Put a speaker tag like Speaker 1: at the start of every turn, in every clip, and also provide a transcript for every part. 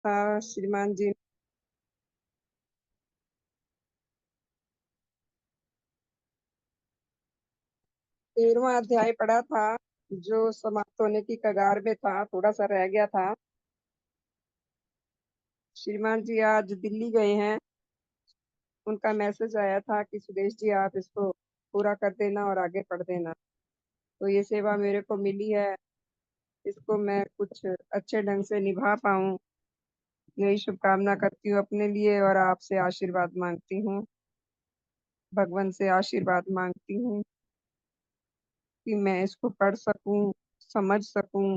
Speaker 1: हाँ श्रीमान जी। 13वां अध्याय पढ़ा था, जो समाप्त होने की कगार में था, थोड़ा सा रह गया था। श्रीमान जी आज दिल्ली गए हैं। उनका मैसेज आया था कि सुदेश जी आप इसको पूरा कर देना और आगे पढ़ देना। तो ये सेवा मेरे को मिली है, इसको मैं कुछ अच्छे ढंग से निभा पाऊँ, यही शुभकामना करती हूँ अपने लिए और आपसे आशीर्वाद मांगती हूँ। भगवान से आशीर्वाद मांगती हूँ कि मैं इसको पढ़ सकूं, समझ सकूं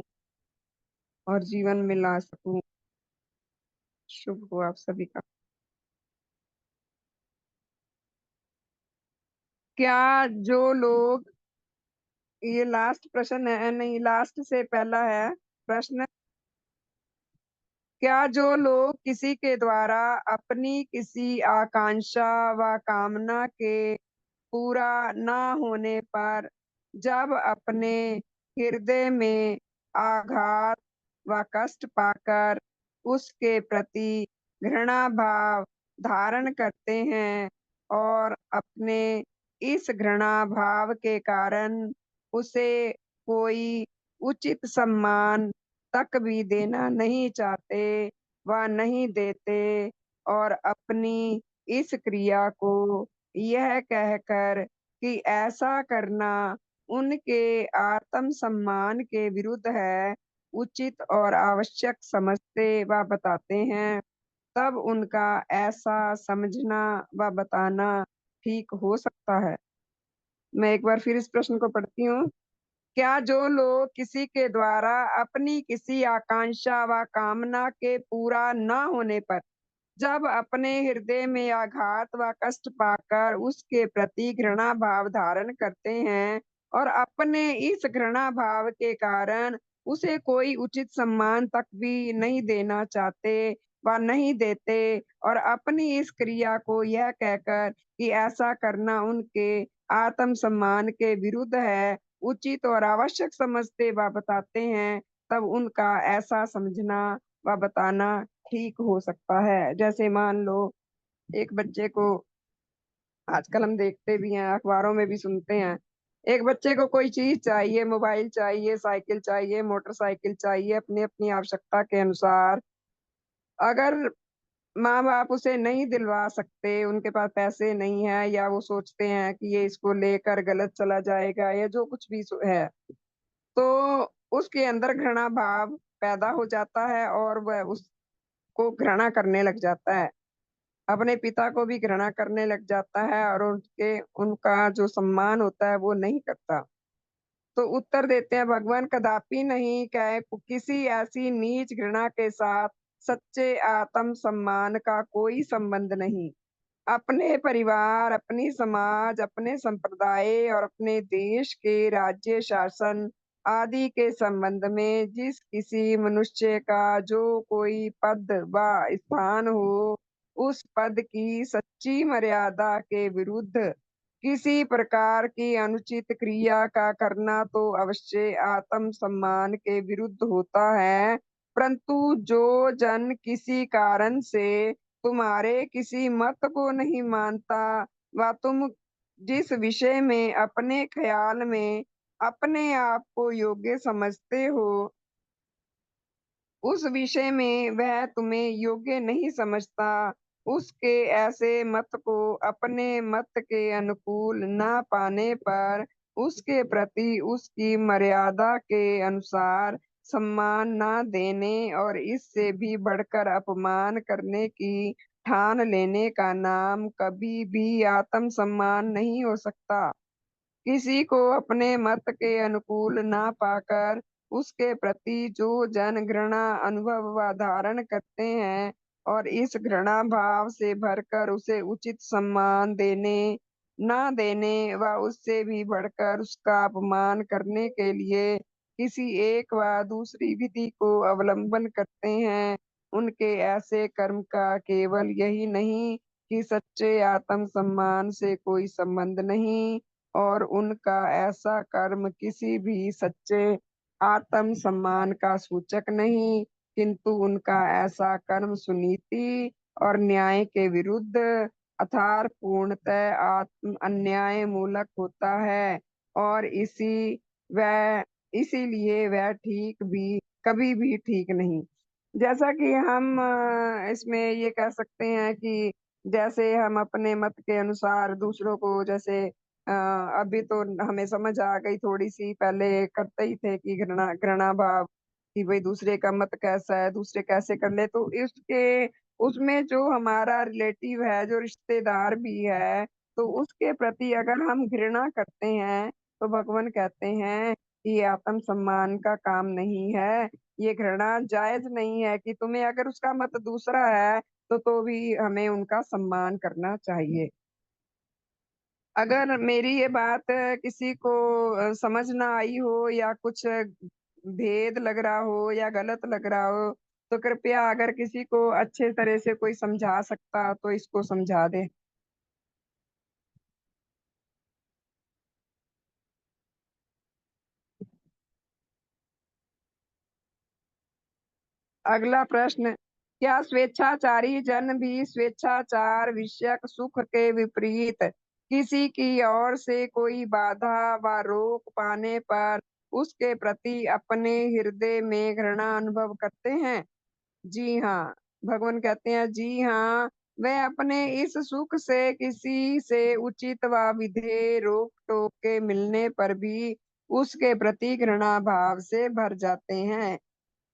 Speaker 1: और जीवन में ला सकूं। शुभ हो आप सभी का। क्या जो लोग, ये लास्ट प्रश्न है, नहीं लास्ट से पहला है प्रश्न। क्या जो लोग किसी के द्वारा अपनी किसी आकांक्षा व कामना के पूरा न होने पर जब अपने हृदय में आघात व कष्ट पाकर उसके प्रति घृणा भाव धारण करते हैं और अपने इस घृणा भाव के कारण उसे कोई उचित सम्मान तक भी देना नहीं चाहते व नहीं देते और अपनी इस क्रिया को यह कहकर कि ऐसा करना उनके आत्म सम्मान के विरुद्ध है, उचित और आवश्यक समझते व बताते हैं, तब उनका ऐसा समझना व बताना ठीक हो सकता है। मैं एक बार फिर इस प्रश्न को पढ़ती हूँ। क्या जो लोग किसी के द्वारा अपनी किसी आकांक्षा व कामना के पूरा न होने पर जब अपने हृदय में आघात व कष्ट पाकर उसके प्रति घृणा भाव धारण करते हैं और अपने इस घृणा भाव के कारण उसे कोई उचित सम्मान तक भी नहीं देना चाहते व नहीं देते और अपनी इस क्रिया को यह कहकर कि ऐसा करना उनके आत्म सम्मान के विरुद्ध है, उचित और आवश्यक समझते व बताते हैं, तब उनका ऐसा समझना व बताना ठीक हो सकता है। जैसे मान लो एक बच्चे को, आजकल हम देखते भी हैं, अखबारों में भी सुनते हैं, एक बच्चे को कोई चीज चाहिए, मोबाइल चाहिए, साइकिल चाहिए, मोटरसाइकिल चाहिए, अपनी अपनी आवश्यकता के अनुसार। अगर माँ बाप उसे नहीं दिलवा सकते, उनके पास पैसे नहीं है, या वो सोचते हैं कि ये इसको लेकर गलत चला जाएगा या जो कुछ भी है, तो उसके अंदर घृणा भाव पैदा हो जाता है और वह उसको घृणा करने लग जाता है, अपने पिता को भी घृणा करने लग जाता है और उनके उनका जो सम्मान होता है वो नहीं करता। तो उत्तर देते हैं भगवान, कदापि नहीं, कहे किसी ऐसी नीच घृणा के साथ सच्चे आत्म सम्मान का कोई संबंध नहीं। अपने परिवार, अपनी समाज, अपने संप्रदाय और अपने देश के राज्य शासन आदि के संबंध में जिस किसी मनुष्य का जो कोई पद व स्थान हो, उस पद की सच्ची मर्यादा के विरुद्ध किसी प्रकार की अनुचित क्रिया का करना तो अवश्य आत्म सम्मान के विरुद्ध होता है। परंतु जो जन किसी कारण से तुम्हारे किसी मत को नहीं मानता व तुम जिस विषय में अपने ख्याल में अपने आप को योग्य समझते हो, उस विषय में वह तुम्हें योग्य नहीं समझता, उसके ऐसे मत को अपने मत के अनुकूल ना पाने पर उसके प्रति उसकी मर्यादा के अनुसार सम्मान ना देने और इससे भी बढ़कर अपमान करने की ठान लेने का नाम कभी भी आत्म सम्मान नहीं हो सकता। किसी को अपने मत के अनुकूल ना पाकर उसके प्रति जो जन घृणा अनुभव व धारण करते हैं और इस घृणा भाव से भरकर उसे उचित सम्मान देने ना देने व उससे भी बढ़कर उसका अपमान करने के लिए किसी एक व दूसरी विधि को अवलंबन करते हैं, उनके ऐसे कर्म का केवल यही नहीं कि सच्चे आत्म सम्मान से कोई संबंध नहीं और उनका ऐसा कर्म किसी भी सच्चे आत्म सम्मान का सूचक नहीं, किंतु उनका ऐसा कर्म सुनीति और न्याय के विरुद्ध अथार पूर्णतः आत्म अन्याय मूलक होता है, और वह इसीलिए वह ठीक भी कभी भी ठीक नहीं। जैसा कि हम इसमें ये कह सकते हैं कि जैसे हम अपने मत के अनुसार दूसरों को जैसे अभी तो हमें समझ आ गई थोड़ी सी, पहले करते ही थे कि घृणा घृणा भाव कि भाई दूसरे का मत कैसा है, दूसरे कैसे कर ले, तो इसके उसमें जो हमारा रिलेटिव है, जो रिश्तेदार भी है, तो उसके प्रति अगर हम घृणा करते हैं तो भगवान कहते हैं कि ये आत्म सम्मान का काम नहीं है। ये घृणा जायज नहीं है कि तुम्हें अगर उसका मत दूसरा है तो भी हमें उनका सम्मान करना चाहिए। अगर मेरी ये बात किसी को समझ ना आई हो या कुछ भेद लग रहा हो या गलत लग रहा हो, तो कृपया अगर किसी को अच्छे तरह से कोई समझा सकता तो इसको समझा दे। अगला प्रश्न, क्या स्वेच्छाचारी जन भी स्वेच्छाचार विषयक सुख के विपरीत किसी की ओर से कोई बाधा व रोक पाने पर उसके प्रति अपने हृदय में घृणा अनुभव करते हैं? जी हाँ, भगवान कहते हैं जी हाँ, वह अपने इस सुख से किसी से उचित व विधेय रोक टोक के मिलने पर भी उसके प्रति घृणा भाव से भर जाते हैं,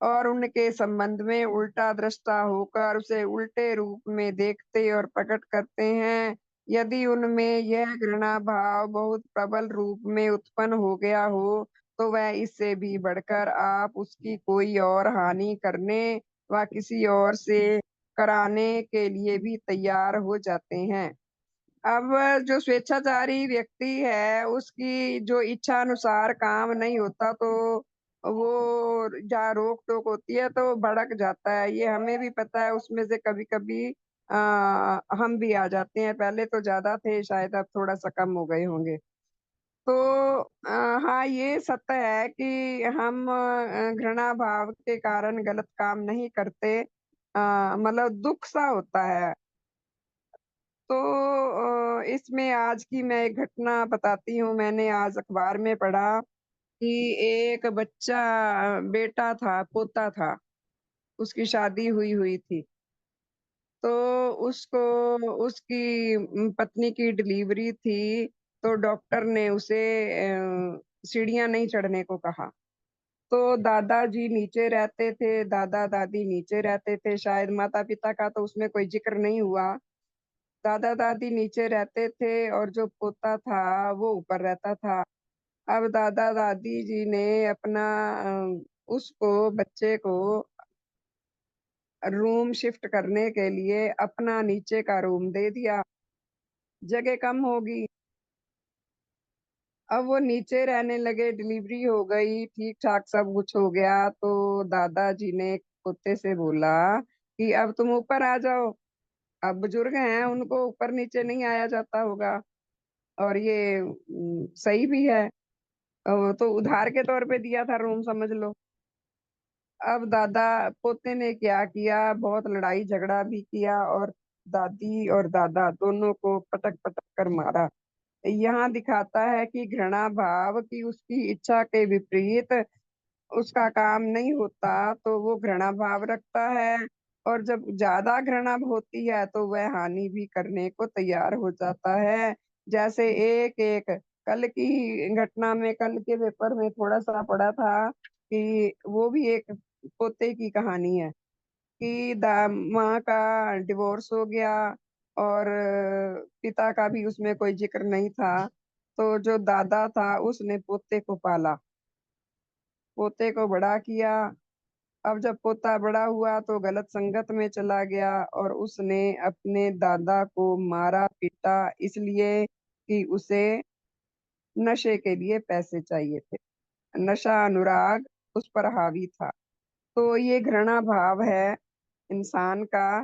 Speaker 1: और उनके संबंध में उल्टा दृष्टा होकर उसे उल्टे रूप में देखते और प्रकट करते हैं। यदि उनमें यह घृणा भाव बहुत प्रबल रूप में उत्पन्न हो गया हो, तो वह इससे भी बढ़कर आप उसकी कोई और हानि करने व किसी और से कराने के लिए भी तैयार हो जाते हैं। अब जो स्वेच्छाचारी व्यक्ति है, उसकी जो इच्छा अनुसार काम नहीं होता, तो वो जहाँ रोक-टोक होती है तो भड़क जाता है। ये हमें भी पता है, उसमें से कभी-कभी हम भी आ जाते हैं। पहले तो ज़्यादा थे, शायद अब थोड़ा-सा कम हो गए होंगे। तो हाँ, ये सत्य है कि हम घृणा भाव के कारण गलत काम नहीं करते। मतलब दुःख सा होता है। तो इसमें आज की मैं एक घटना बताती हूँ। मैंने आज अखबार में पढ़ा कि एक बच्चा बेटा था, पोता था, उसकी शादी हुई हुई थी। तो उसको उसकी पत्नी की डिलीवरी थी, तो डॉक्टर ने उसे सीढ़ियाँ नहीं चढ़ने को कहा। तो दादाजी नीचे रहते थे, दादा-दादी नीचे रहते थे, शायद माता-पिता का तो उसमें कोई ज़िक्र नहीं हुआ। दादा-दादी नीचे रहते थे और जो पोता था, वो ऊपर रहता था। अब दादा-दादी जी ने अपना उसको बच्चे को रूम शिफ्ट करने के लिए अपना नीचे का रूम दे दिया, जगह कम होगी। अब वो नीचे रहने लगे, डिलीवरी हो गई, ठीक-ठाक सब कुछ हो गया, तो दादाजी ने पोते से बोला कि अब तुम ऊपर आ जाओ। अब बुजुर्ग हैं, उनको ऊपर-नीचे नहीं आया जाता होगा, और ये सही भी है। तो उधार के तौर पे दिया था रूम, समझ लो। अब दादा पोते ने क्या किया, बहुत लड़ाई झगड़ा भी किया और दादी और दादा दोनों को पटक-पटक कर मारा। यहाँ दिखाता है कि घृणा भाव की उसकी इच्छा के विपरीत उसका काम नहीं होता, तो वो घृणा भाव रखता है, और जब ज़्यादा घृणा होती है तो वह हानि भी करने को तैयार हो जाता है। जैसे एक-एक कल की घटना में, कल के पेपर में थोड़ा-सा पढ़ा था कि वो भी एक पोते की कहानी है कि दा माँ का डिवोर्स हो गया और पिता का भी उसमें कोई ज़िक्र नहीं था। तो जो दादा था उसने पोते को पाला, पोते को बड़ा किया। अब जब पोता बड़ा हुआ तो गलत संगत में चला गया और उसने अपने दादा को मारा-पीटा, इसलिए कि उसे नशे के लिए पैसे चाहिए थे। नशा अनुराग उस पर हावी था। तो ये घृणा भाव है इंसान का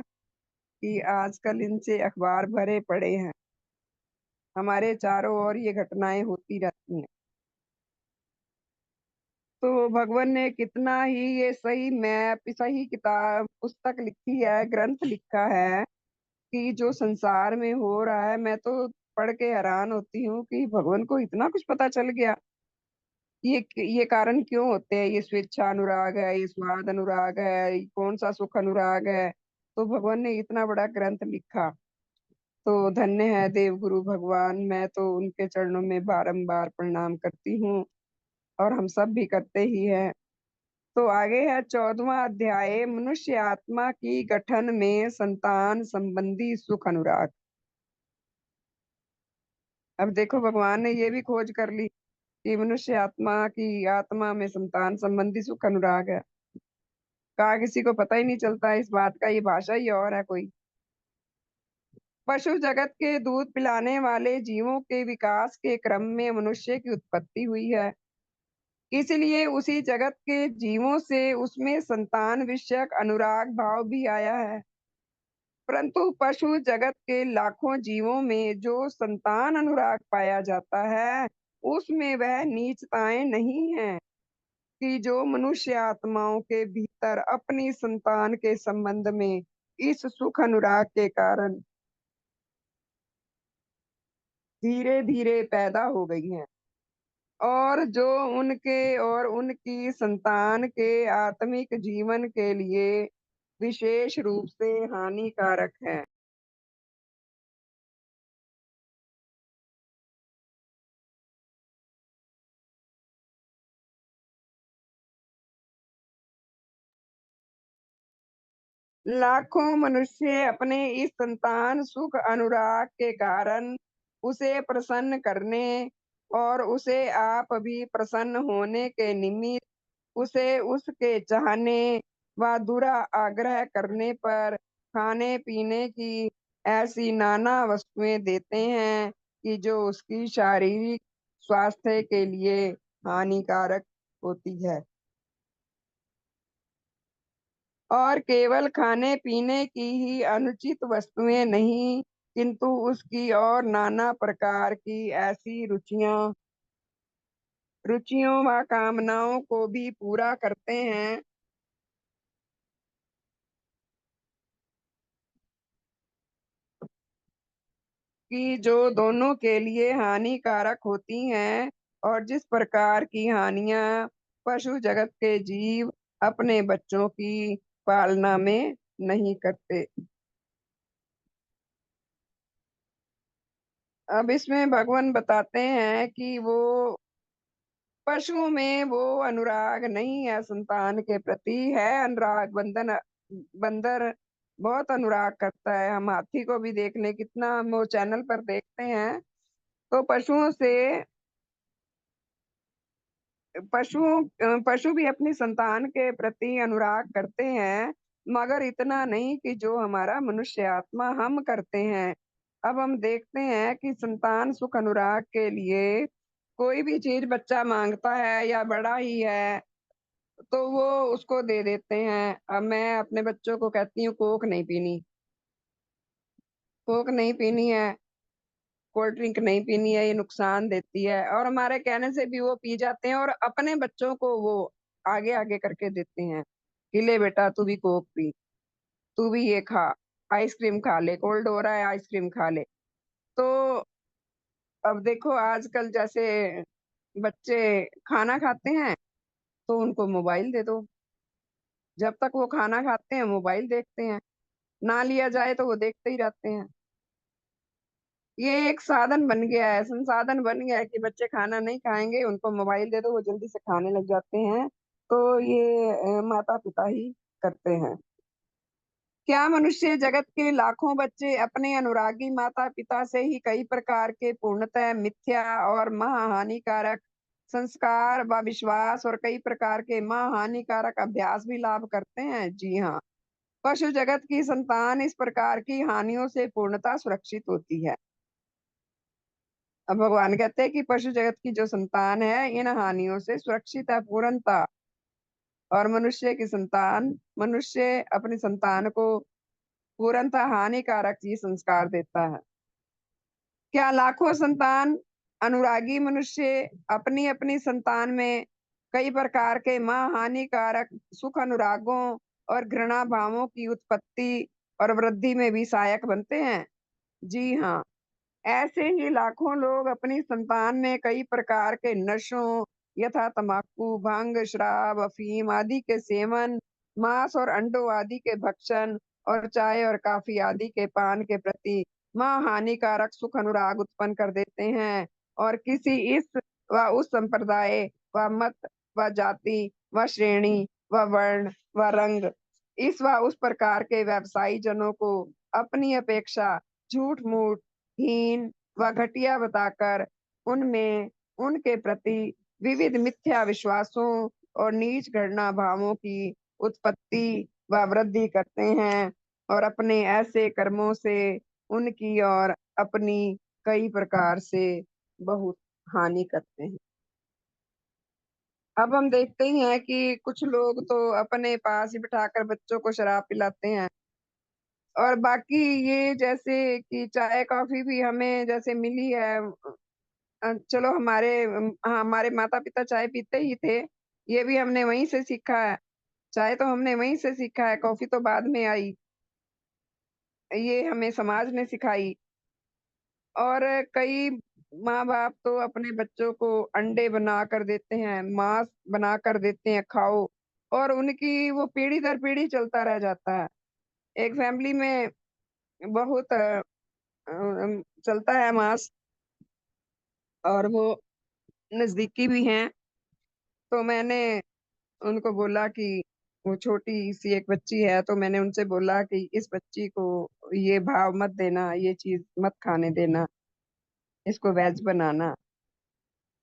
Speaker 1: कि आजकल इनसे अखबार भरे पड़े हैं। हमारे चारों ओर ये घटनाएँ होती रहती हैं। तो भगवान ने कितना ही ये सही मैप, सही किताब, पुस्तक लिखी है, ग्रंथ लिखा है कि जो संसार में हो रहा है, मैं तो पढ़ के हैरान होती हूँ कि भगवान को इतना कुछ पता चल गया। ये कारण क्यों होते हैं? ये स्वेच्छा अनुराग है, ये स्वाद अनुराग है, ये कौन सा सुख अनुराग है? तो भगवान ने इतना बड़ा ग्रंथ लिखा। तो धन्य है देवगुरु भगवान, मैं तो उनके चरणों में बारंबार प्रणाम करती हूँ, और हम सब भी करते ही हैं। तो आगे है 14वां अध्याय, मनुष्य आत्मा की गठन में संतान संबंधी सुख अनुराग। अब देखो, भगवान ने ये भी खोज कर ली कि मनुष्य आत्मा में संतान संबंधी सुख अनुराग है। कहा किसी को पता ही नहीं चलता इस बात का, ये भाषा ही और है कोई। पशु जगत के दूध पिलाने वाले जीवों के विकास के क्रम में मनुष्य की उत्पत्ति हुई है, इसलिए उसी जगत के जीवों से उसमें संतान विषयक अनुराग भाव भी आया है। परंतु पशु जगत के लाखों जीवों में जो संतान अनुराग पाया जाता है, उसमें वह नीचताएं नहीं है कि जो मनुष्य आत्माओं के भीतर अपनी संतान के संबंध में इस सुख अनुराग के कारण धीरे धीरे पैदा हो गई हैं, और जो उनके और उनकी संतान के आत्मिक जीवन के लिए विशेष रूप से हानिकारक है। लाखों मनुष्य अपने इस संतान सुख अनुराग के कारण उसे प्रसन्न करने और उसे आप भी प्रसन्न होने के निमित्त उसे उसके चाहने व दुरा आग्रह करने पर खाने पीने की ऐसी नाना वस्तुएं देते हैं कि जो उसकी शारीरिक स्वास्थ्य के लिए हानिकारक होती है, और केवल खाने पीने की ही अनुचित वस्तुएं नहीं, किंतु उसकी और नाना प्रकार की ऐसी रुचियों व कामनाओं को भी पूरा करते हैं कि जो दोनों के लिए हानिकारक होती हैं, और जिस प्रकार की हानियां पशु जगत के जीव अपने बच्चों की पालना में नहीं करते। अब इसमें भगवान बताते हैं कि वो पशुओं में वो अनुराग नहीं है संतान के प्रति, है अनुराग बंधन। बंदर बहुत अनुराग करता है, हम हाथी को भी देख लें, कितना हम वो चैनल पर देखते हैं। तो पशु भी अपनी संतान के प्रति अनुराग करते हैं, मगर इतना नहीं कि जो हमारा मनुष्य आत्मा हम करते हैं। अब हम देखते हैं कि संतान सुख अनुराग के लिए कोई भी चीज बच्चा मांगता है या बड़ा ही है, तो वो उसको दे देते हैं। अब मैं अपने बच्चों को कहती हूँ कोक नहीं पीनी, कोक नहीं पीनी है, कोल्ड ड्रिंक नहीं पीनी है, ये नुकसान देती है, और हमारे कहने से भी वो पी जाते हैं, और अपने बच्चों को वो आगे आगे करके देते हैं कि ले बेटा तू भी कोक पी, तू भी ये खा, आइसक्रीम खा ले, कोल्ड हो रहा है आइसक्रीम खा ले। तो अब देखो आजकल जैसे बच्चे खाना खाते हैं तो उनको मोबाइल दे दो, जब तक वो खाना खाते हैं मोबाइल देखते हैं, ना लिया जाए तो वो देखते ही रहते हैं। ये एक साधन बन गया है, संसाधन बन गया है कि बच्चे खाना नहीं खाएंगे, उनको मोबाइल दे दो, वो जल्दी से खाने लग जाते हैं। तो ये माता पिता ही करते हैं। क्या मनुष्य जगत के लाखों बच्चे अपने अनुरागी माता पिता से ही कई प्रकार के पूर्णतः मिथ्या और महाहानिकारक संस्कार व विश्वास और कई प्रकार के महाहानिकारक अभ्यास भी लाभ करते हैं? जी हाँ, पशु जगत की संतान इस प्रकार की हानियों से पूर्णतः सुरक्षित होती है। अब भगवान कहते हैं कि पशु जगत की जो संतान है इन हानियों से सुरक्षित है पूर्णतः, और मनुष्य अपनी संतान को पूर्णतः हानिकारक ही संस्कार देता है। क्या लाखों संतान अनुरागी मनुष्य अपनी अपनी संतान में कई प्रकार के हानिकारक सुख अनुरागों और घृणा भावों की उत्पत्ति और वृद्धि में भी सहायक बनते हैं। जी हाँ, ऐसे ही लाखों लोग अपनी संतान में कई प्रकार के नशों यथा तम्बाकू, भांग, शराब, अफीम आदि के सेवन, मांस और अंडों आदि के भक्षण और चाय और कॉफी आदि के पान के प्रति हानिकारक सुख अनुराग उत्पन्न कर देते हैं और किसी इस व उस संप्रदाय व मत व जाति व श्रेणी व वर्ण व रंग इस व उस प्रकार के व्यवसायी जनों को अपनी अपेक्षा झूठ-मूठ, हीन व घटिया बताकर उनमें उनके प्रति विविध मिथ्या विश्वासों और नीच घृणा भावों की उत्पत्ति व वृद्धि करते हैं और अपने ऐसे कर्मों से उनकी और अपनी कई प्रकार से बहुत हानि करते हैं। अब हम देखते ही हैं कि कुछ लोग तो अपने पास ही बिठाकर बच्चों को शराब पिलाते हैं और बाकी ये जैसे कि चाय कॉफ़ी भी हमें जैसे मिली है चलो हाँ, हमारे माता-पिता चाय पीते ही थे, ये भी हमने वहीं से सीखा है। चाय तो हमने वहीं से सीखा है, कॉफ़ी तो बाद में आई, ये हमें समाज ने सिखाई और कई माँ-बाप तो अपने बच्चों को अंडे बना कर देते हैं, मांस बना कर देते हैं, खाओ और उनकी वो पीढ़ी दर पीढ़ी चलता रह जाता है। एक फैमिली में बहुत चलता है मांस और वो नज़दीकी भी हैं, तो मैंने उनको बोला कि वो छोटी-सी एक बच्ची है, तो मैंने उनसे बोला कि इस बच्ची को ये भाव मत देना, ये चीज़ मत खाने देना, इसको वेज बनाना।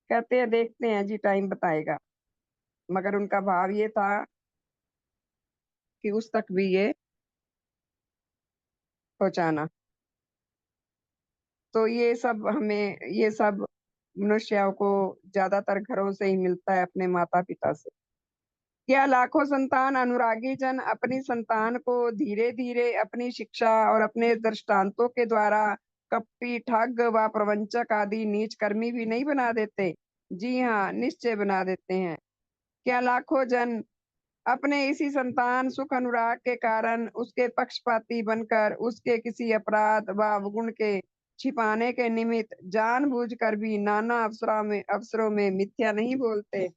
Speaker 1: कहते हैं देखते हैं जी टाइम बताएगा। मगर उनका भाव ये था कि उस तक भी ये पहुँचाना। तो ये सब मनुष्यों को ज़्यादातर घरों से ही मिलता है अपने माता-पिता से। क्या लाखों संतान अनुरागी जन अपनी संतान को धीरे-धीरे अपनी शिक्षा और अपने दृष्टांतों के द्वारा कपटी, ठग व प्रवंचक आदि नीच कर्मी भी नहीं बना देते? जी हाँ, निश्चय बना देते हैं। क्या लाखों जन अपने इसी संतान सुख अनुराग के कारण उसके पक्षपाती बनकर उसके किसी अपराध व अवगुण के छिपाने के निमित्त जानबूझकर भी नाना अवसरों में मिथ्या नहीं बोलते?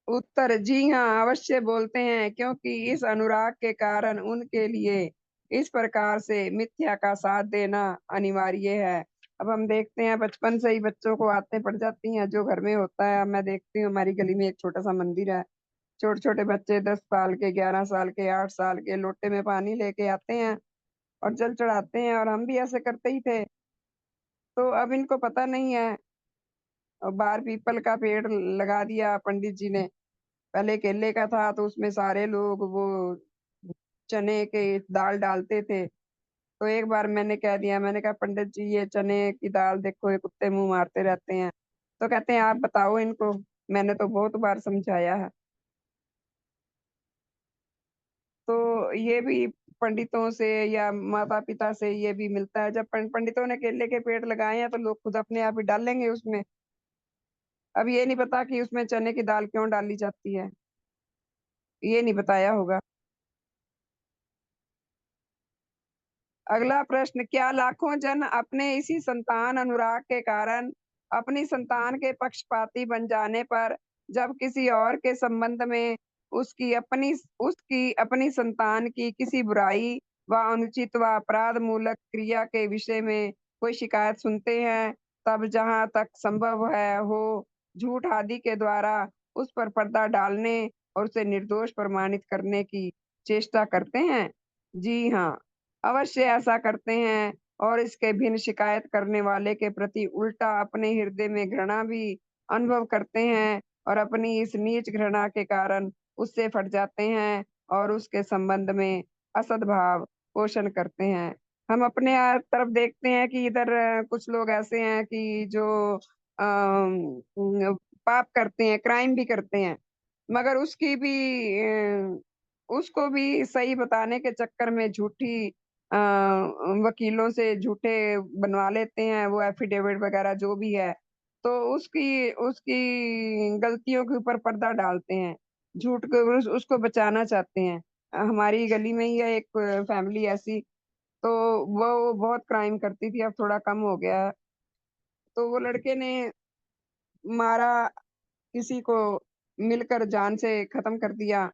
Speaker 1: उत्तर जी हाँ, अवश्य बोलते हैं क्योंकि इस अनुराग के कारण उनके लिए इस प्रकार से मिथ्या का साथ देना अनिवार्य है। अब हम देखते हैं बचपन से ही बच्चों को आदतें पड़ जाती हैं जो घर में होता है। अब मैं देखती हूँ हमारी गली में एक छोटा-सा मंदिर है। छोटे-छोटे बच्चे 10 साल के, 11 साल के, 8 साल के लोटे में पानी लेके आते हैं और जल चढ़ाते हैं और हम भी ऐसे करते ही थे। तो अब इनको पता नहीं है और बाहर पीपल का पेड़ लगा दिया पंडित जी ने। पहले केले का था तो उसमें सारे लोग वो चने के दाल डालते थे। तो एक बार मैंने कह दिया, मैंने कहा पंडित जी ये चने की दाल देखो ये कुत्ते मुँह मारते रहते हैं। तो कहते हैं आप बताओ इनको, मैंने तो बहुत बार समझाया है। तो ये भी पंडितों से या माता-पिता से ये भी मिलता है। जब पंडितों ने केले के पेड़ लगाए हैं तो लोग खुद अपने आप ही डालेंगे उसमें। अब ये नहीं पता कि उसमें चने की दाल क्यों डाली जाती है, ये नहीं बताया होगा। अगला प्रश्न, क्या लाखों जन अपने इसी संतान अनुराग के कारण अपनी संतान के पक्षपाती बन जाने पर जब किसी और के संबंध में उसकी अपनी संतान की किसी बुराई व अनुचित व अपराध मूलक क्रिया के विषय में कोई शिकायत सुनते हैं, तब जहाँ तक संभव है हो झूठ आदि के द्वारा उस पर पर्दा डालने और उसे निर्दोष प्रमाणित करने की चेष्टा करते हैं? जी हाँ। अवश्य ऐसा करते हैं और इसके भिन्न शिकायत करने वाले के प्रति उल्टा अपने हृदय में घृणा भी अनुभव करते हैं और अपनी इस नीच घृणा के कारण उससे फट जाते हैं और उसके संबंध में असद्भाव पोषण करते हैं। हम अपने तरफ देखते हैं कि इधर कुछ लोग ऐसे हैं कि जो पाप करते हैं, क्राइम भी करते हैं, मगर उसको भी सही बताने के चक्कर में झूठी वकीलों से झूठे बनवा लेते हैं वो एफिडेविट वगैरह जो भी है। तो उसकी उसकी गलतियों के ऊपर पर्दा डालते हैं, झूठ को उसको बचाना चाहते हैं। हमारी गली में ही है एक फैमिली ऐसी, तो वो बहुत क्राइम करती थी, अब थोड़ा कम हो गया है। तो वो लड़के ने मारा, किसी को मिलकर जान से खत्म कर दिया,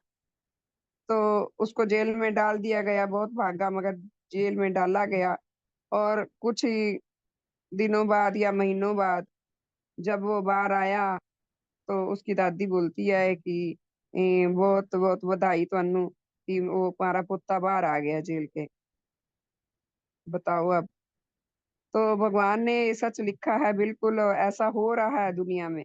Speaker 1: तो उसको जेल में डाल दिया गया, बहुत भागा मगर जेल में डाला गया। और कुछ ही दिनों बाद या महीनों बाद जब वो बाहर आया, तो उसकी दादी बोलती है कि बहुत बहुत बधाई ਤੁਹਾਨੂੰ कि वो हमारा पोता बाहर आ गया जेल के। बताओ अब। तो भगवान ने सच लिखा है, बिल्कुल ऐसा हो रहा है दुनिया में।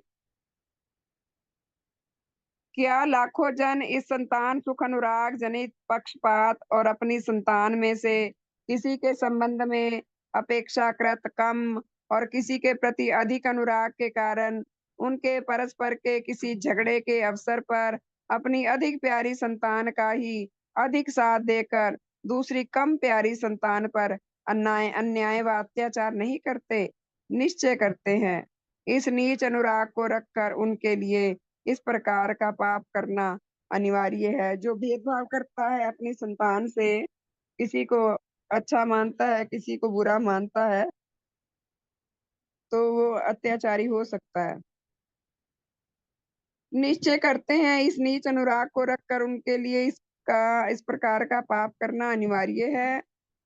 Speaker 1: क्या लाखों जन इस संतान सुख अनुराग जनित पक्षपात और अपनी संतान में से किसी के संबंध में अपेक्षाकृत कम और किसी के प्रति अधिक अनुराग के कारण उनके परस्पर के किसी झगड़े के अवसर पर अपनी अधिक प्यारी संतान का ही अधिक साथ देकर दूसरी कम प्यारी संतान पर अन्याय अन्याय व अत्याचार नहीं करते, निश्चय करते हैं। इस नीच अनुराग को रखकर उनके लिए इस प्रकार का पाप करना अनिवार्य है। जो भेदभाव करता है अपनी संतान से, किसी को अच्छा मानता है, किसी को बुरा मानता है, तो वो अत्याचारी हो सकता है। निश्चय करते हैं इस नीच अनुराग को रखकर उनके लिए इस प्रकार का पाप करना अनिवार्य है।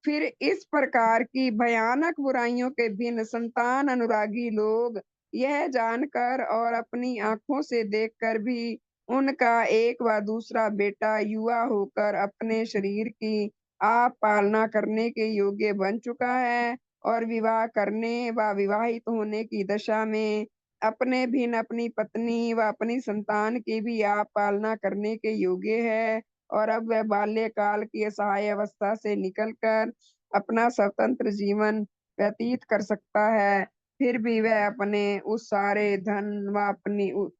Speaker 1: फिर इस प्रकार की भयानक बुराइयों के भिन्न संतान अनुरागी लोग यह जानकर और अपनी आंखों से देखकर भी उनका एक व दूसरा बेटा युवा होकर अपने शरीर की आप पालना करने के योग्य बन चुका है और विवाह करने व विवाहित होने की दशा में अपने भिन्न अपनी पत्नी व अपनी संतान की भी आप पालना करने के योग्य है और अब वह बाल्यकाल की असहाय अवस्था से निकलकर अपना स्वतंत्र जीवन व्यतीत कर सकता है। फिर भी वह अपने उस सारे धन व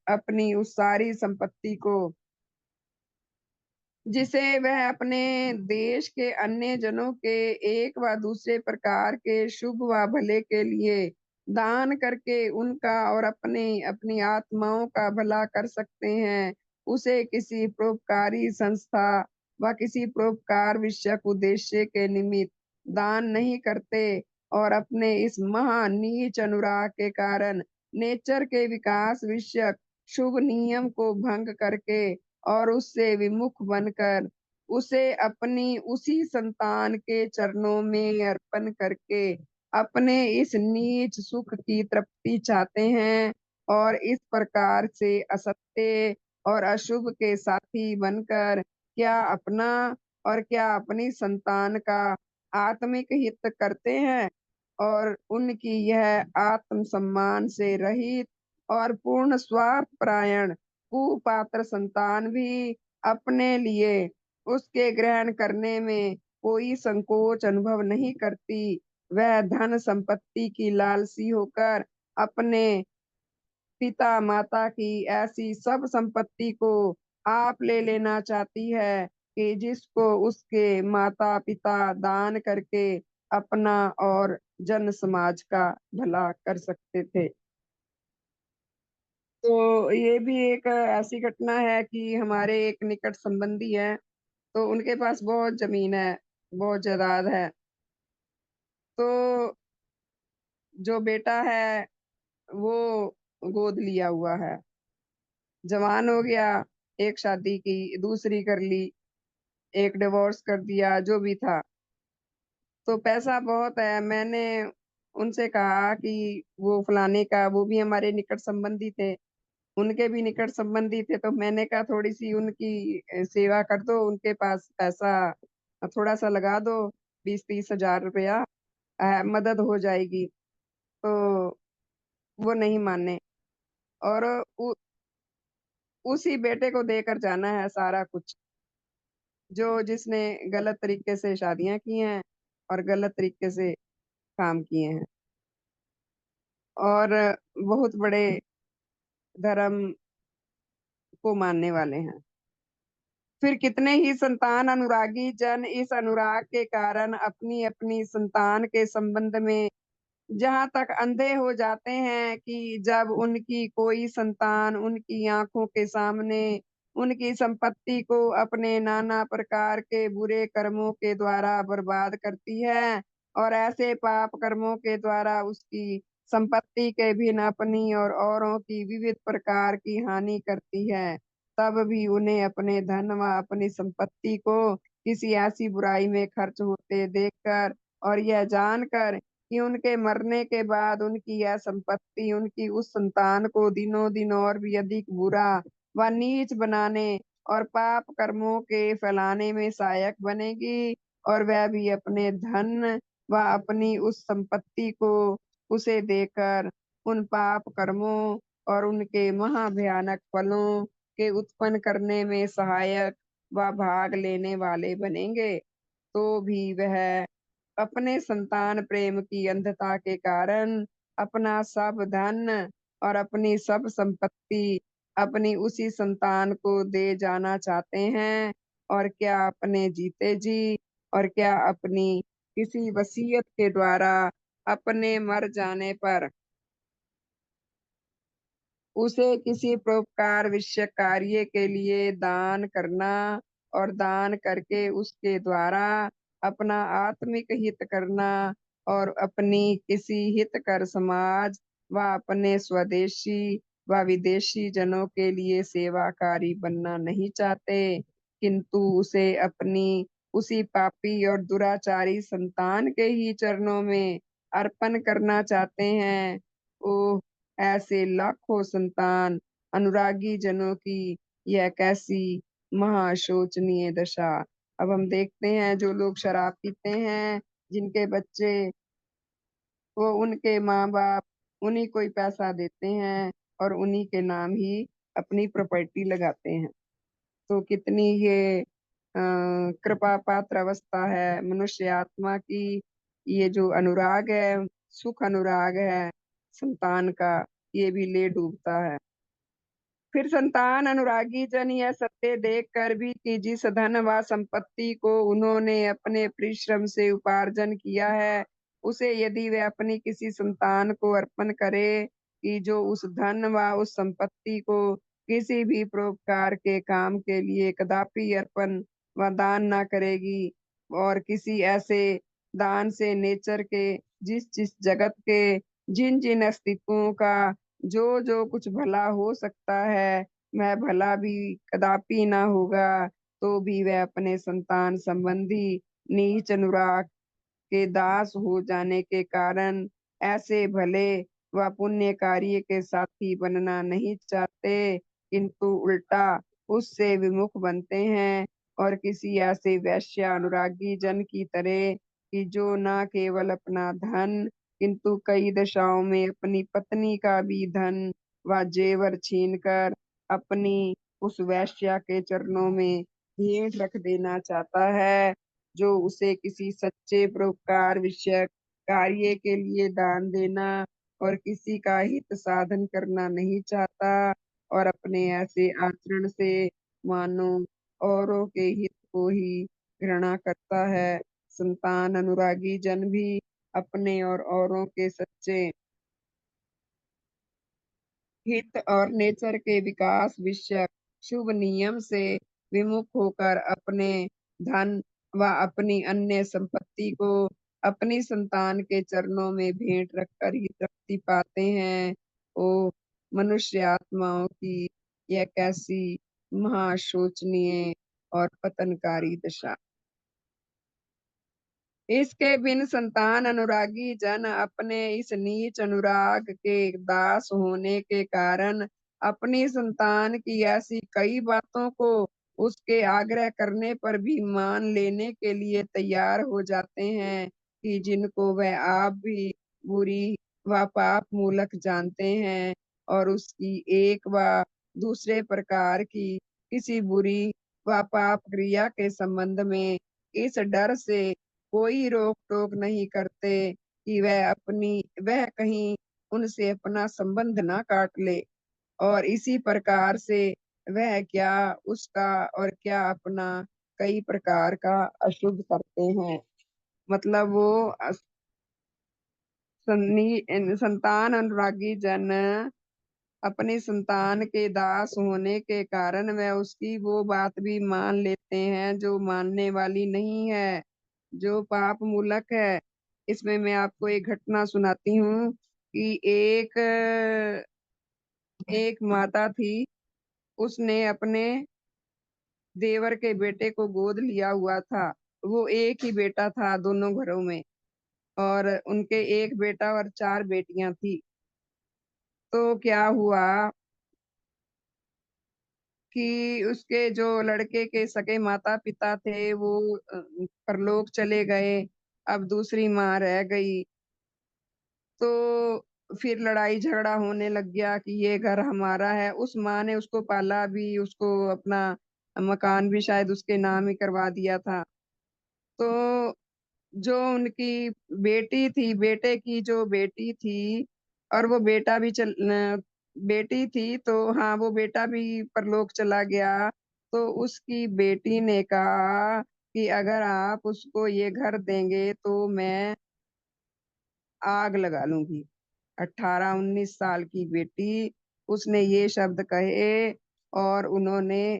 Speaker 1: अपनी उस सारी संपत्ति को जिसे वह अपने देश के अन्य जनों के एक व दूसरे प्रकार के शुभ व भले के लिए दान करके उनका और अपने अपनी आत्माओं का भला कर सकते हैं, उसे किसी परोपकारी संस्था व किसी परोपकार विषयक उद्देश्य के निमित्त दान नहीं करते और अपने इस महान नीच अनुराग के कारण नेचर के विकास विषयक शुभ नियम को भंग करके और उससे विमुख बनकर उसे अपनी उसी संतान के चरणों में अर्पण करके अपने इस नीच सुख की तृप्ति चाहते हैं और इस प्रकार से असत्य और अशुभ के साथी बनकर क्या अपना और क्या अपनी संतान का आत्मिक हित करते हैं और उनकी यह आत्म सम्मान से रहित और पूर्ण स्वार्थ परायण कुपात्र संतान भी अपने लिए उसके ग्रहण करने में कोई संकोच अनुभव नहीं करती। वह धन संपत्ति की लालसी होकर अपने पिता माता की ऐसी सब संपत्ति को आप ले लेना चाहती है कि जिसको उसके माता पिता दान करके अपना और जन समाज का भला कर सकते थे। तो ये भी एक ऐसी घटना है कि हमारे एक निकट संबंधी है, तो उनके पास बहुत जमीन है, बहुत जायदाद है। तो जो बेटा है वो गोद लिया हुआ है, जवान हो गया, एक शादी की, दूसरी कर ली, एक डिवोर्स कर दिया, जो भी था। तो पैसा बहुत है। मैंने उनसे कहा कि वो फलाने का, वो भी हमारे निकट संबंधी थे, उनके भी निकट संबंधी थे, तो मैंने कहा थोड़ी सी उनकी सेवा कर दो, उनके पास पैसा थोड़ा सा लगा दो, 20-30 हजार रुपया, मदद हो जाएगी। तो वो नहीं माने और उसी बेटे को देकर जाना है सारा कुछ, जो जिसने गलत तरीके से शादियां की हैं और गलत तरीके से काम किए हैं और बहुत बड़े धर्म को मानने वाले हैं। फिर कितने ही संतान अनुरागी जन इस अनुराग के कारण अपनी अपनी संतान के संबंध में जहाँ तक अंधे हो जाते हैं कि जब उनकी कोई संतान उनकी आँखों के सामने उनकी संपत्ति को अपने नाना प्रकार के बुरे कर्मों के द्वारा बर्बाद करती है और ऐसे पाप कर्मों के द्वारा उसकी संपत्ति के भिन्न अपनी और औरों की विविध प्रकार की हानि करती है, तब भी उन्हें अपने धन व अपनी संपत्ति को किसी ऐसी बुराई में खर्च होते देखकर और यह जानकर कि उनके मरने के बाद उनकी यह संपत्ति उनकी उस संतान को दिनों-दिन और भी अधिक बुरा व नीच बनाने और पाप कर्मों के फैलाने में सहायक बनेगी और वह भी अपने धन व अपनी उस संपत्ति को उसे देकर उन पाप कर्मों और उनके महाभयानक फलों के उत्पन्न करने में सहायक व भाग लेने वाले बनेंगे। तो भी वह अपने संतान प्रेम की अंधता के कारण अपना सब धन और अपनी सब संपत्ति अपनी उसी संतान को दे जाना चाहते हैं और क्या अपने जीते जी और क्या अपनी किसी वसीयत के द्वारा अपने मर जाने पर उसे किसी परोपकार विषयक कार्य के लिए दान करना और दान करके उसके द्वारा अपना आत्मिक हित करना और अपनी किसी हितकर समाज व अपने स्वदेशी व विदेशी जनों के लिए सेवाकारी बनना नहीं चाहते, किंतु उसे अपनी उसी पापी और दुराचारी संतान के ही चरणों में अर्पण करना चाहते हैं। ओह! ऐसे लाखों संतान अनुरागी जनों की यह कैसी महाशोचनीय दशा। अब हम देखते हैं जो लोग शराब पीते हैं, जिनके बच्चे वो उनके माँ-बाप उन्हीं को ही पैसा देते हैं और उन्हीं के नाम ही अपनी प्रॉपर्टी लगाते हैं। तो कितनी ये कृपा पात्र अवस्था है मनुष्य आत्मा की, ये जो अनुराग है, सुख अनुराग है संतान का, ये भी ले डूबता है। फिर संतान अनुरागी जन यह सत्य देख कर भी कि जिस धन व संपत्ति को उन्होंने अपने परिश्रम से उपार्जन किया है, उसे यदि वे अपनी किसी संतान को अर्पण करे, कि जो उस धन व उस संपत्ति को किसी भी परोपकार के काम के लिए कदापि अर्पण व दान ना करेगी और किसी ऐसे दान से नेचर के जिस-जिस जगत के जिन-जिन अस्तित्वों का जो कुछ भला हो सकता है, वह भला भी कदापि ना होगा, तो भी वह अपने संतान संबंधी नीच अनुराग के दास हो जाने के कारण ऐसे भले व पुण्य कार्य के साथी बनना नहीं चाहते, किंतु उल्टा उससे विमुख बनते हैं और किसी ऐसे वेश्या अनुरागी जन की तरह कि जो ना केवल अपना धन किंतु कई दशाओं में अपनी पत्नी का भी धन व जेवर छीनकर अपनी उस वेश्या के चरणों में भेंट रख देना चाहता है, जो उसे किसी सच्चे परोपकार विषयक कार्य के लिए दान देना और किसी का हित साधन करना नहीं चाहता और अपने ऐसे आचरण से मानो औरों के हित को ही घृणा करता है। संतान अनुरागी जन भी अपने और औरों के सच्चे हित और नेचर के विकास विषयक शुभ नियम से विमुख होकर अपने धन व अपनी अन्य संपत्ति को अपनी संतान के चरणों में भेंट रखकर ही तृप्ति पाते हैं। ओ मनुष्य आत्माओं की यह कैसी महाशोचनीय और पतनकारी दशा। इसके बिन संतान अनुरागी जन अपने इस नीच अनुराग के दास होने के कारण अपनी संतान की ऐसी कई बातों को उसके आग्रह करने पर भी मान लेने के लिए तैयार हो जाते हैं कि जिनको वह आप भी बुरी व पाप मूलक जानते हैं और उसकी एक व दूसरे प्रकार की किसी बुरी व पाप क्रिया के संबंध में इस डर से कोई रोक-टोक नहीं करते कि वह कहीं उनसे अपना संबंध ना काट ले और इसी प्रकार से वह क्या उसका और क्या अपना कई प्रकार का अशुभ करते हैं। मतलब वो संतान अनुरागी जन अपनी संतान के दास होने के कारण वह उसकी वो बात भी मान लेते हैं जो मानने वाली नहीं है, जो पाप मूलक है। इसमें मैं आपको एक घटना सुनाती हूँ कि एक माता थी। उसने अपने देवर के बेटे को गोद लिया हुआ था। वो एक ही बेटा था दोनों घरों में, और उनके एक बेटा और चार बेटियां थी। तो क्या हुआ कि उसके जो लड़के के सगे माता पिता थे वो परलोक चले गए। अब दूसरी माँ रह गई। तो फिर लड़ाई झगड़ा होने लग गया कि ये घर हमारा है। उस माँ ने उसको पाला भी, उसको अपना मकान भी शायद उसके नाम ही करवा दिया था। तो जो उनकी बेटी थी, बेटे की जो बेटी थी, और वो बेटा भी बेटी थी, तो हाँ वो बेटा भी परलोक चला गया। तो उसकी बेटी ने कहा कि अगर आप उसको ये घर देंगे तो मैं आग लगा लूंगी। 18-19 साल की बेटी, उसने ये शब्द कहे और उन्होंने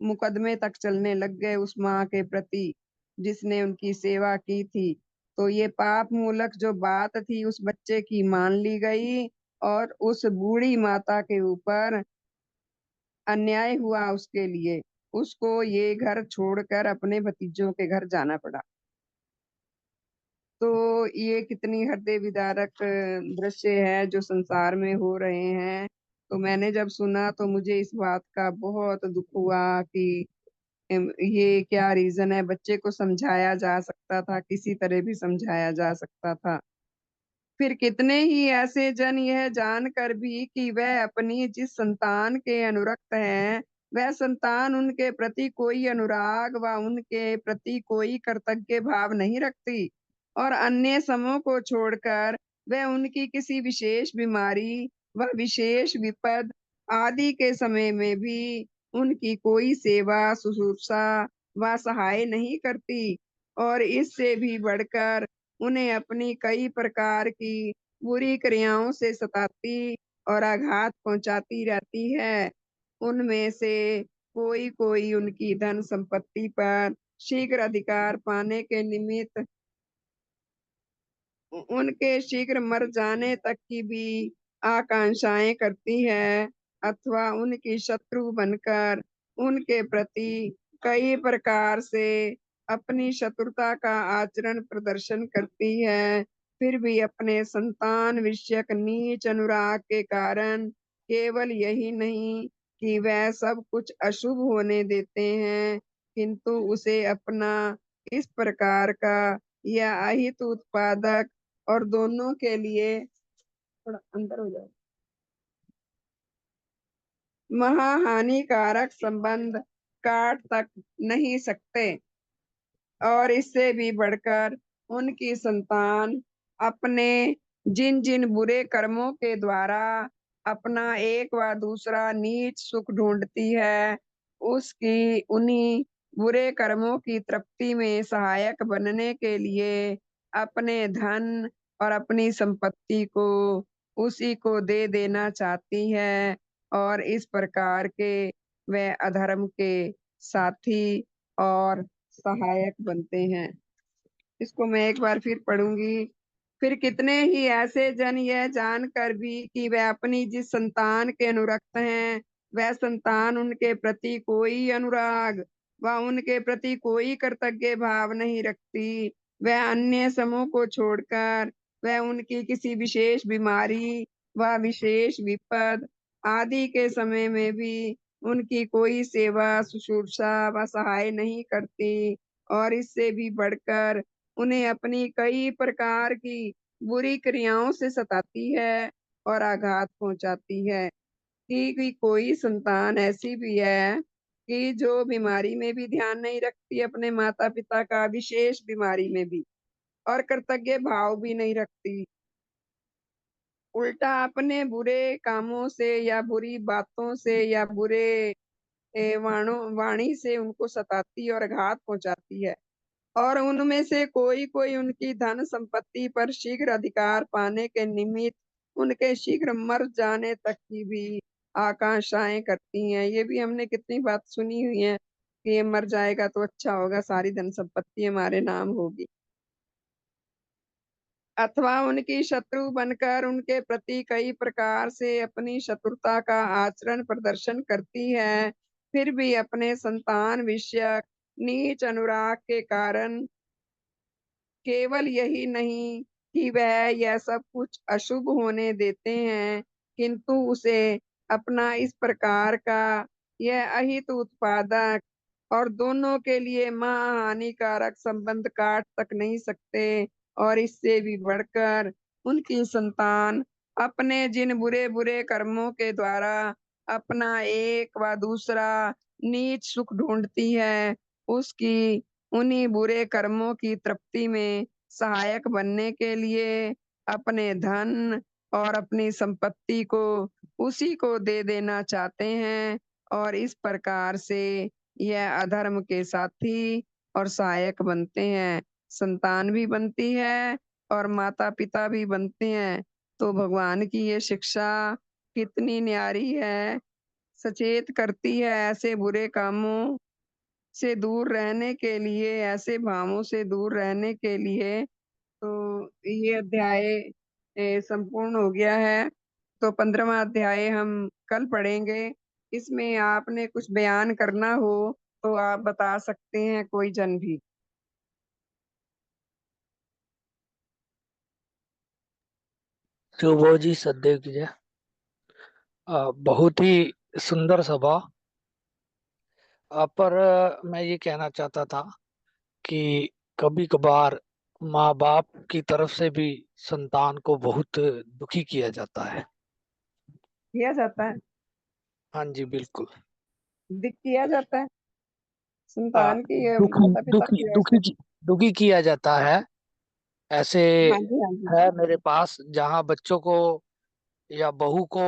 Speaker 1: मुकदमे तक चलने लग गए उस माँ के प्रति जिसने उनकी सेवा की थी। तो ये पाप मूलक जो बात थी उस बच्चे की मान ली गई, और उस बूढ़ी माता के ऊपर अन्याय हुआ उसके लिए। उसको ये घर छोड़कर अपने भतीजों के घर जाना पड़ा। तो ये कितनी हृदय विदारक दृश्य है जो संसार में हो रहे हैं। तो मैंने जब सुना तो मुझे इस बात का बहुत दुख हुआ कि ये क्या रीजन है। बच्चे को समझाया जा सकता था, किसी तरह भी समझाया जा सकता था। फिर कितने ही ऐसे जन यह जानकर भी कि वह अपनी जिस संतान के अनुरक्त हैं, वह संतान उनके प्रति कोई अनुराग व उनके प्रति कोई कृतज्ञ भाव नहीं रखती, और अन्य समूह को छोड़कर वह उनकी किसी विशेष बीमारी व विशेष विपद आदि के समय में भी उनकी कोई सेवा शुश्रूषा व सहाय नहीं करती, और इससे भी बढ़कर उन्हें अपनी कई प्रकार की बुरी क्रियाओं से सताती और आघात पहुंचाती रहती है। उनमें से कोई कोई उनकी धन संपत्ति पर शीघ्र अधिकार पाने के निमित्त उनके शीघ्र मर जाने तक की भी आकांक्षाएं करती है, अथवा उनकी शत्रु बनकर उनके प्रति कई प्रकार से अपनी शत्रुता का आचरण प्रदर्शन करती है। फिर भी अपने संतान विषयक नीच अनुराग के कारण केवल यही नहीं कि वह सब कुछ अशुभ होने देते हैं, किंतु उसे अपना इस प्रकार का यह अहित उत्पादक और दोनों के लिए थोड़ा अंदर हो जाए महाहानिकारक संबंध काट तक नहीं सकते। और इससे भी बढ़कर उनकी संतान अपने जिन जिन बुरे कर्मों के द्वारा अपना एक व दूसरा नीच सुख ढूंढती है, उसकी उन्हीं बुरे कर्मों की तृप्ति में सहायक बनने के लिए अपने धन और अपनी संपत्ति को उसी को दे देना चाहती है, और इस प्रकार के वह अधर्म के साथी और सहायक बनते हैं। इसको मैं एक बार फिर पढ़ूंगी। फिर कितने ही ऐसे जन यह जानकर भी कि वह अपनी जिस संतान के अनुरक्त हैं, वह संतान उनके प्रति कोई अनुराग व उनके प्रति कोई कृतज्ञ भाव नहीं रखती, वह अन्य समूह को छोड़कर वह उनकी किसी विशेष बीमारी व विशेष विपद आदि के समय में भी उनकी कोई सेवा शुश्रूषा व सहाय नहीं करती, और इससे भी बढ़कर उन्हें अपनी कई प्रकार की बुरी क्रियाओं से सताती है और आघात पहुंचाती है। कि कोई संतान ऐसी भी है कि जो बीमारी में भी ध्यान नहीं रखती अपने माता पिता का, विशेष बीमारी में भी, और कृतज्ञ भाव भी नहीं रखती। उल्टा अपने बुरे कामों से या बुरी बातों से या बुरे वाणी से उनको सताती और आघात पहुंचाती है। और उनमें से कोई कोई उनकी धन संपत्ति पर शीघ्र अधिकार पाने के निमित्त उनके शीघ्र मर जाने तक की भी आकांक्षाएं करती हैं। ये भी हमने कितनी बात सुनी हुई है कि ये मर जाएगा तो अच्छा होगा, सारी धन संपत्ति हमारे नाम होगी। अथवा उनकी शत्रु बनकर उनके प्रति कई प्रकार से अपनी शत्रुता का आचरण प्रदर्शन करती है, फिर भी अपने संतान विषयक नीच अनुराग के कारण केवल यही नहीं कि वह यह सब कुछ अशुभ होने देते हैं, किंतु उसे अपना इस प्रकार का यह अहित उत्पादक और दोनों के लिए महाहानिकारक संबंध काट तक नहीं सकते। और इससे भी बढ़कर उनकी संतान अपने जिन बुरे बुरे कर्मों के द्वारा अपना एक व दूसरा नीच सुख ढूंढती है, उसकी उन्हीं बुरे कर्मों की तृप्ति में सहायक बनने के लिए अपने धन और अपनी संपत्ति को उसी को दे देना चाहते हैं, और इस प्रकार से यह अधर्म के साथी और सहायक बनते हैं। संतान भी बनती है और माता पिता भी बनते हैं। तो भगवान की ये शिक्षा कितनी न्यारी है, सचेत करती है ऐसे बुरे कामों से दूर रहने के लिए, ऐसे भावों से दूर रहने के लिए। तो ये अध्याय संपूर्ण हो गया है। तो 15वां अध्याय हम कल पढ़ेंगे। इसमें आपने कुछ बयान करना हो तो आप बता सकते हैं, कोई जन भी।
Speaker 2: शुभो जी, सदैव की जय। बहुत ही सुंदर सभा। पर मैं ये कहना चाहता था कि कभी कभार माँ बाप की तरफ से भी संतान को बहुत दुखी किया जाता है।
Speaker 1: किया जाता है,
Speaker 2: हाँ जी, बिल्कुल।
Speaker 1: दिख किया जाता है
Speaker 2: आ,
Speaker 1: संतान की या
Speaker 2: दुखी
Speaker 1: माता पिता
Speaker 2: दुखी
Speaker 1: की ओर से।
Speaker 2: दुखी दुखी किया जाता है। ऐसे
Speaker 1: हाँ जी, हाँ जी।
Speaker 2: है मेरे पास, जहाँ बच्चों को या बहू को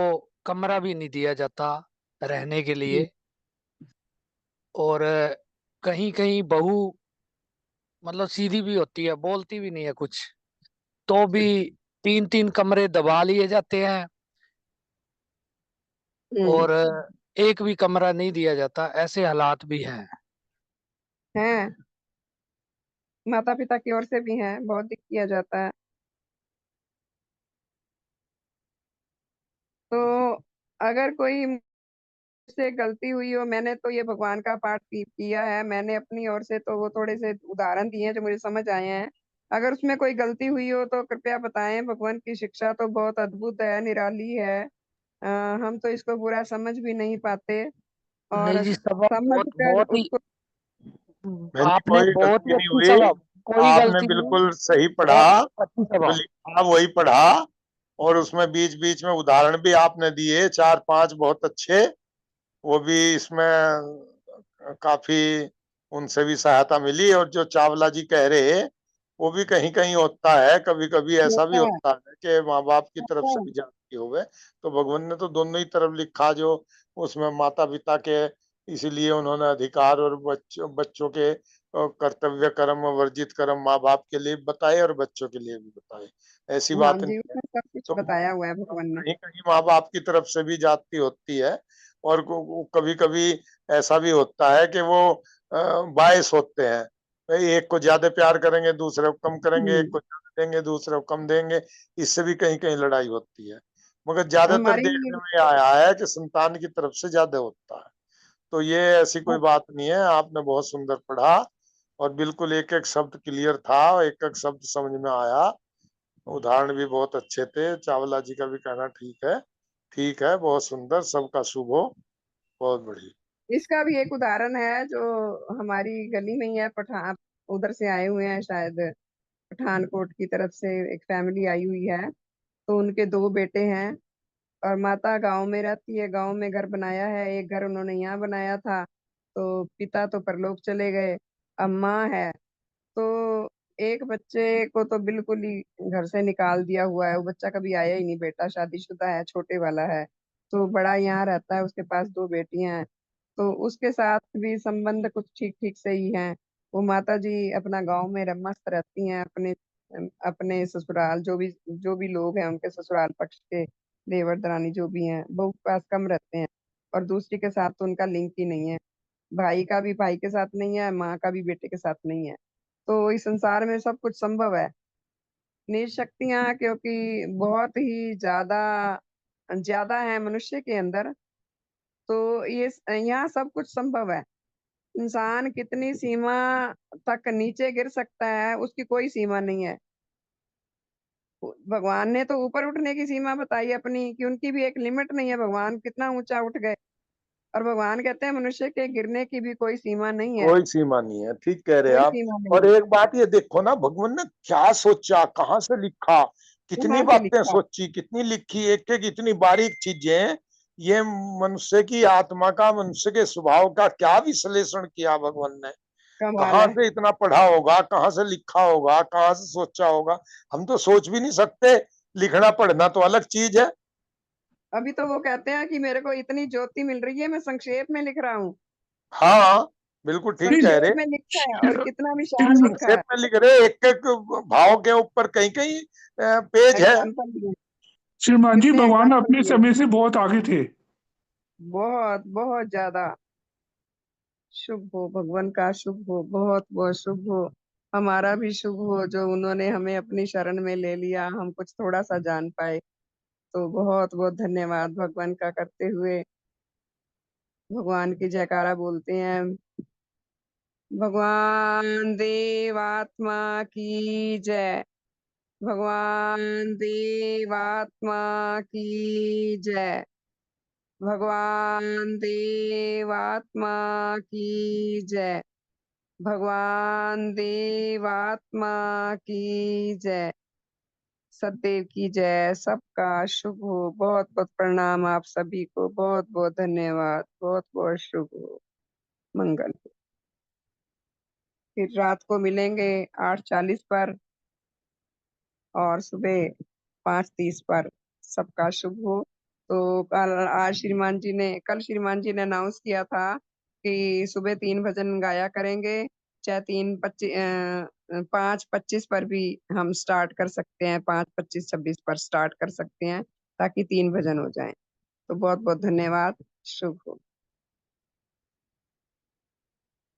Speaker 2: कमरा भी नहीं दिया जाता रहने के
Speaker 1: हम्म,
Speaker 2: लिए। और कहीं कहीं बहू मतलब सीधी भी होती है, बोलती भी नहीं है कुछ, तो भी तीन तीन कमरे दबा लिए जाते हैं।
Speaker 1: हम्म,
Speaker 2: और एक भी कमरा नहीं दिया जाता, ऐसे हालात भी हैं।
Speaker 1: है, माता पिता की ओर से भी है, बहुत दिख किया जाता है। तो अगर कोई से गलती हुई हो, मैंने तो ये भगवान का पाठ किया है, मैंने अपनी ओर से तो वो थोड़े से उदाहरण दिए हैं जो मुझे समझ आए हैं। अगर उसमें कोई गलती हुई हो तो कृपया बताएं। भगवान की शिक्षा तो बहुत अद्भुत है, निराली है। हम तो इसको पूरा समझ भी नहीं पाते,
Speaker 2: नहीं
Speaker 1: और
Speaker 2: जी, सभा
Speaker 1: समझ
Speaker 2: बहुत
Speaker 1: कर
Speaker 2: बहुत ही,
Speaker 1: उसको।
Speaker 3: बहन जी
Speaker 2: आपने
Speaker 3: कोई
Speaker 2: बहुत ही
Speaker 3: गलती नहीं
Speaker 2: अच्छी
Speaker 3: हुई।
Speaker 2: सभा, कोई
Speaker 3: आपने
Speaker 2: गलती नहीं,
Speaker 3: बिल्कुल सही पढ़ा,
Speaker 2: बहुत अच्छी
Speaker 3: जो
Speaker 2: सभा।
Speaker 3: लिखा वही पढ़ा। और उसमें बीच बीच में उदाहरण भी आपने दिए चार पांच, बहुत अच्छे। वो भी इसमें काफी उनसे भी सहायता मिली। और जो चावला जी कह रहे, वो भी कहीं कहीं होता है, कभी कभी ऐसा भी
Speaker 1: होता है,
Speaker 3: होता है कि माँ बाप की तरफ
Speaker 1: होता
Speaker 3: से
Speaker 1: है।
Speaker 3: भी जाती होवे। तो भगवान ने तो दोनों ही तरफ लिखा, जो उसमें माता पिता के इसीलिए उन्होंने अधिकार, और बच्चों बच्चों के कर्तव्य कर्म वर्जित कर्म माँ बाप के लिए बताए और बच्चों के लिए भी बताए। ऐसी
Speaker 1: हाँ
Speaker 3: बात नहीं
Speaker 1: जी,
Speaker 3: है।
Speaker 1: उसमें सब कुछ
Speaker 3: तो
Speaker 1: बताया हुआ है भगवान ने।
Speaker 3: कहीं कहीं माँ बाप की तरफ से भी जाती होती है। और कभी कभी ऐसा भी होता है कि वो बायस होते हैं, भाई एक को ज्यादा प्यार करेंगे, दूसरे को कम करेंगे, एक
Speaker 1: हम्म,
Speaker 3: को ज्यादा देंगे, दूसरे को कम देंगे। इससे भी कहीं कहीं लड़ाई होती है। मगर ज्यादातर
Speaker 1: हमारी
Speaker 3: देखने में आया है कि संतान की तरफ से ज्यादा होता है। तो ये ऐसी कोई बात नहीं है। आपने बहुत सुंदर पढ़ा, और बिल्कुल एक एक शब्द क्लियर था, एक एक शब्द समझ में आया। उदाहरण भी बहुत अच्छे थे। चावला जी का भी कहना ठीक है, ठीक है, बहुत सुंदर, सबका शुभ हो। बहुत बढ़िया।
Speaker 1: इसका भी एक उदाहरण है जो हमारी गली में ही है। पठान उधर से आए हुए हैं शायद, पठानकोट की तरफ से एक फैमिली आई हुई है। तो उनके दो बेटे हैं, और माता गांव में रहती है, गांव में घर बनाया है। एक घर उन्होंने यहाँ बनाया था, तो पिता तो परलोक चले गए, अब माँ है। तो एक बच्चे को तो बिल्कुल ही घर से निकाल दिया हुआ है, वो बच्चा कभी आया ही नहीं। बेटा शादीशुदा है, छोटे वाला है। तो बड़ा यहाँ रहता है, उसके पास दो बेटियां हैं। तो उसके साथ भी संबंध कुछ ठीक ठीक से ही हैं। वो माता जी अपना गांव में मस्त रहती हैं, अपने ससुराल जो भी लोग हैं उनके ससुराल पक्ष के देवर दरानी जो भी हैं बहू के पास कम रहते हैं, और दूसरी के साथ तो उनका लिंक ही नहीं है। भाई का भी भाई के साथ नहीं है, माँ का भी बेटे के साथ नहीं है। तो इस संसार में सब कुछ संभव है। निशक्तियां क्योंकि बहुत ही ज्यादा ज्यादा है मनुष्य के अंदर, तो ये यहाँ सब कुछ संभव है। इंसान कितनी सीमा तक नीचे गिर सकता है उसकी कोई सीमा नहीं है। भगवान ने तो ऊपर उठने की सीमा बताई अपनी, कि उनकी भी एक लिमिट नहीं है, भगवान कितना ऊंचा उठ गए। और भगवान कहते हैं मनुष्य के गिरने की भी कोई सीमा नहीं है,
Speaker 3: कोई सीमा नहीं है, ठीक कह रहे हैं
Speaker 1: कोई
Speaker 3: आप।
Speaker 1: सीमा
Speaker 3: और
Speaker 1: नहीं।
Speaker 3: एक बात ये देखो ना, भगवान ने क्या सोचा, कहाँ से लिखा, कितनी
Speaker 1: कहाँ से
Speaker 3: बातें
Speaker 1: लिखा।
Speaker 3: सोची, कितनी लिखी, एक एक इतनी बारीक चीजें। ये मनुष्य की आत्मा का, मनुष्य के स्वभाव का क्या विश्लेषण किया भगवान ने।
Speaker 1: कमाल
Speaker 3: कहाँ
Speaker 1: है।
Speaker 3: से इतना पढ़ा होगा, कहाँ से लिखा होगा, कहाँ से सोचा होगा, हम तो सोच भी नहीं सकते। लिखना पढ़ना तो अलग चीज है।
Speaker 1: अभी तो वो कहते हैं कि मेरे को इतनी ज्योति मिल रही है, मैं संक्षेप में लिख रहा हूँ।
Speaker 3: हाँ, बिल्कुल ठीक कह
Speaker 1: संक्षेप
Speaker 3: रहे।
Speaker 1: में लिखा है और
Speaker 4: श्री-
Speaker 1: कितना विशाल
Speaker 4: श्रीमान
Speaker 1: लिखा
Speaker 3: संक्षेप
Speaker 1: है।
Speaker 3: में लिख रहे, एक एक भाव के ऊपर कहीं कहीं पेज है।
Speaker 1: एग्जाम्पल दिए,
Speaker 4: श्रीमान जी,
Speaker 1: कितने
Speaker 4: भगवान
Speaker 1: एग्जाम्पल
Speaker 4: अपने
Speaker 1: दिए।
Speaker 4: समय से बहुत आगे थे।
Speaker 1: बहुत बहुत ज्यादा। शुभ हो भगवान का, शुभ हो, बहुत बहुत शुभ हो। हमारा भी शुभ हो जो उन्होंने हमें अपनी शरण में ले लिया, हम कुछ थोड़ा सा जान पाए। तो बहुत बहुत धन्यवाद भगवान का करते हुए भगवान की जयकारा बोलते हैं। भगवान देवात्मा की जय। भगवान देवात्मा की जय। भगवान देवात्मा की जय। भगवान देवात्मा की जय। सतदेव की जय। सबका शुभ हो। बहुत बहुत प्रणाम आप सभी को। बहुत बहुत धन्यवाद। बहुत बहुत शुभ हो। मंगल हो। फिर रात को मिलेंगे 8:40 पर और सुबह 5:30 पर। सबका शुभ हो। तो कल श्रीमान जी ने अनाउंस किया था कि सुबह 3 भजन गाया करेंगे, चाहे 5:25 पर भी हम स्टार्ट कर सकते हैं, 5:25-26 पर स्टार्ट कर सकते हैं, ताकि 3 भजन हो जाएं। तो बहुत बहुत धन्यवाद। शुभ हो।